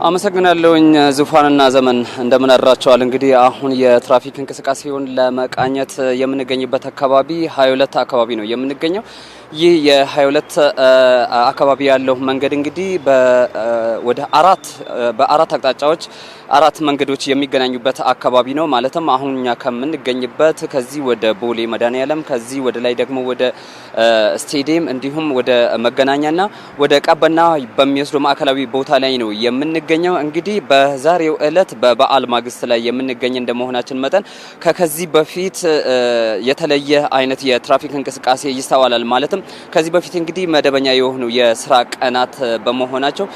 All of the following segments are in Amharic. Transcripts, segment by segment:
አመሰግናለሁኝ ዙፋንና ዘመን እንደምን አድራቸዋል። እንግዲህ አሁን የትራፊክ እንቅስቃሴውን ለመቃኘት የምንገኝበት አካባቢ 22 አካባቢ ነው የምንገኘው። ይህ የ22 አካባቢ ያለው መንገድ እንግዲህ ወደ በአራት አቅጣጫዎች አራት መንገዶች የሚገናኙበት አካባቢ ነው። ማለትም አሁን እኛ ከምንገኝበት ከዚህ ወደ ቦሌ መድኃኔዓለም፣ ከዚህ ወደ ላይ ደግሞ ወደ ስቴዲየም እንዲሁም ወደ መገናኛና ወደ ቀበና በሚወስዱ ማዕከላዊ ቦታ ላይ ነው የምንገኘው። እንግዲህ በዛሬው ዕለት በበዓል ማግስት ላይ የምንገኝ እንደመሆናችን መጠን ከዚህ በፊት የተለየ አይነት የትራፊክ እንቅስቃሴ ይስተዋላል። ማለትም ከዚህ በፊት እንግዲህ መደበኛ የሆኑ የስራ ቀናት በመሆናቸው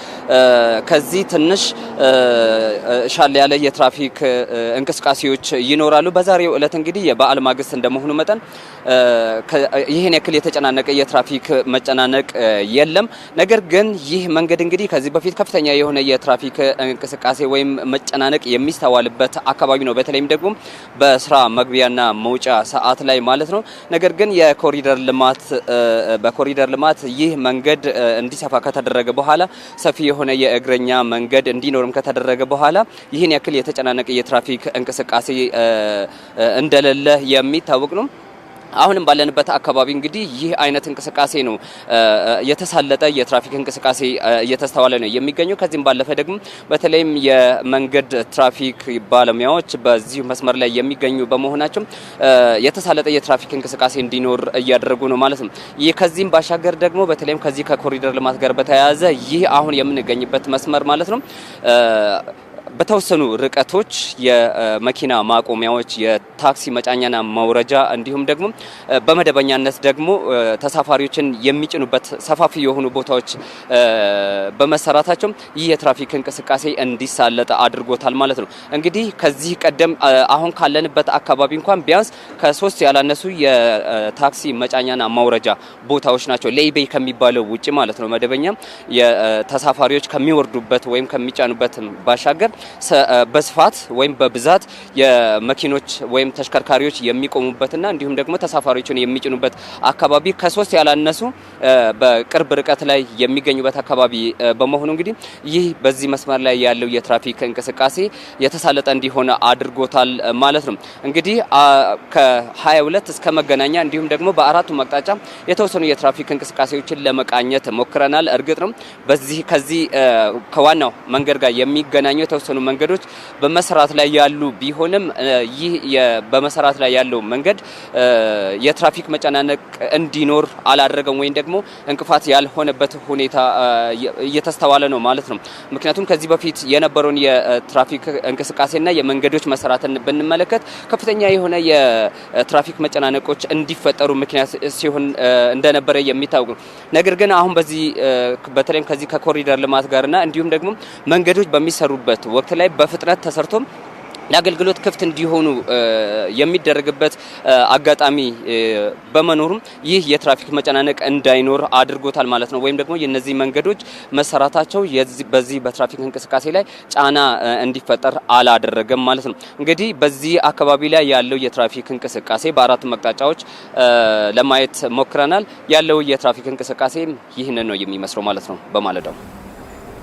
ከዚህ ትንሽ ሻል ያለ የትራፊክ እንቅስቃሴዎች ይኖራሉ። በዛሬው ዕለት እንግዲህ የበዓል ማግስት እንደመሆኑ መጠን ይህን ያክል የተጨናነቀ የትራፊክ መጨናነቅ የለም። ነገር ግን ይህ መንገድ እንግዲህ ከዚህ በፊት ከፍተኛ የሆነ የትራፊክ እንቅስቃሴ ወይም መጨናነቅ የሚስተዋልበት አካባቢ ነው። በተለይም ደግሞ በስራ መግቢያና መውጫ ሰዓት ላይ ማለት ነው። ነገር ግን በኮሪደር ልማት ይህ መንገድ እንዲሰፋ ከተደረገ በኋላ ሰፊ የሆነ የእግረኛ መንገድ እንዲኖርም ከተደረገ በኋላ ይህን ያክል የተጨናነቀ የትራፊክ እንቅስቃሴ እንደሌለ የሚታወቅ ነው። አሁንም ባለንበት አካባቢ እንግዲህ ይህ አይነት እንቅስቃሴ ነው የተሳለጠ የትራፊክ እንቅስቃሴ እየተስተዋለ ነው የሚገኘው። ከዚህም ባለፈ ደግሞ በተለይም የመንገድ ትራፊክ ባለሙያዎች በዚህ መስመር ላይ የሚገኙ በመሆናቸው የተሳለጠ የትራፊክ እንቅስቃሴ እንዲኖር እያደረጉ ነው ማለት ነው። ይህ ከዚህም ባሻገር ደግሞ በተለይም ከዚህ ከኮሪደር ልማት ጋር በተያያዘ ይህ አሁን የምንገኝበት መስመር ማለት ነው በተወሰኑ ርቀቶች የመኪና ማቆሚያዎች፣ የታክሲ መጫኛና መውረጃ እንዲሁም ደግሞ በመደበኛነት ደግሞ ተሳፋሪዎችን የሚጭኑበት ሰፋፊ የሆኑ ቦታዎች በመሰራታቸው ይህ የትራፊክ እንቅስቃሴ እንዲሳለጥ አድርጎታል ማለት ነው። እንግዲህ ከዚህ ቀደም አሁን ካለንበት አካባቢ እንኳን ቢያንስ ከ3 ያላነሱ የታክሲ መጫኛና መውረጃ ቦታዎች ናቸው። ሌይቤይ ከሚባለው ውጪ ማለት ነው። መደበኛ የተሳፋሪዎች ከሚወርዱበት ወይም ከሚጫኑበት ባሻገር በስፋት ወይም በብዛት የመኪኖች ወይም ተሽከርካሪዎች የሚቆሙበትና እንዲሁም ደግሞ ተሳፋሪዎችን የሚጭኑበት አካባቢ ከ3 ያላነሱ በቅርብ ርቀት ላይ የሚገኙበት አካባቢ በመሆኑ እንግዲህ ይህ በዚህ መስመር ላይ ያለው የትራፊክ እንቅስቃሴ የተሳለጠ እንዲሆን አድርጎታል ማለት ነው። እንግዲህ ከ22 እስከ መገናኛ እንዲሁም ደግሞ በአራቱ አቅጣጫ የተወሰኑ የትራፊክ እንቅስቃሴዎችን ለመቃኘት ሞክረናል። እርግጥ ነው ከዚህ ከዋናው መንገድ ጋር የሚገናኙ የተወሰኑ መንገዶች በመሰራት ላይ ያሉ ቢሆንም ይህ በመሰራት ላይ ያለው መንገድ የትራፊክ መጨናነቅ እንዲኖር አላደረገም ወይም ደግሞ እንቅፋት ያልሆነበት ሁኔታ እየተስተዋለ ነው ማለት ነው። ምክንያቱም ከዚህ በፊት የነበረውን የትራፊክ እንቅስቃሴና የመንገዶች መሰራትን ብንመለከት ከፍተኛ የሆነ የትራፊክ መጨናነቆች እንዲፈጠሩ ምክንያት ሲሆን እንደነበረ የሚታወቅ ነው። ነገር ግን አሁን በተለይም ከዚህ ከኮሪደር ልማት ጋርና እንዲሁም ደግሞ መንገዶች በሚሰሩበት ወቅት ላይ በፍጥነት ተሰርቶ ለአገልግሎት ክፍት እንዲሆኑ የሚደረግበት አጋጣሚ በመኖሩም ይህ የትራፊክ መጨናነቅ እንዳይኖር አድርጎታል ማለት ነው። ወይም ደግሞ የነዚህ መንገዶች መሰራታቸው በዚህ በትራፊክ እንቅስቃሴ ላይ ጫና እንዲፈጠር አላደረገም ማለት ነው። እንግዲህ በዚህ አካባቢ ላይ ያለው የትራፊክ እንቅስቃሴ በአራት አቅጣጫዎች ለማየት ሞክረናል። ያለው የትራፊክ እንቅስቃሴ ይህንን ነው የሚመስለው ማለት ነው በማለዳው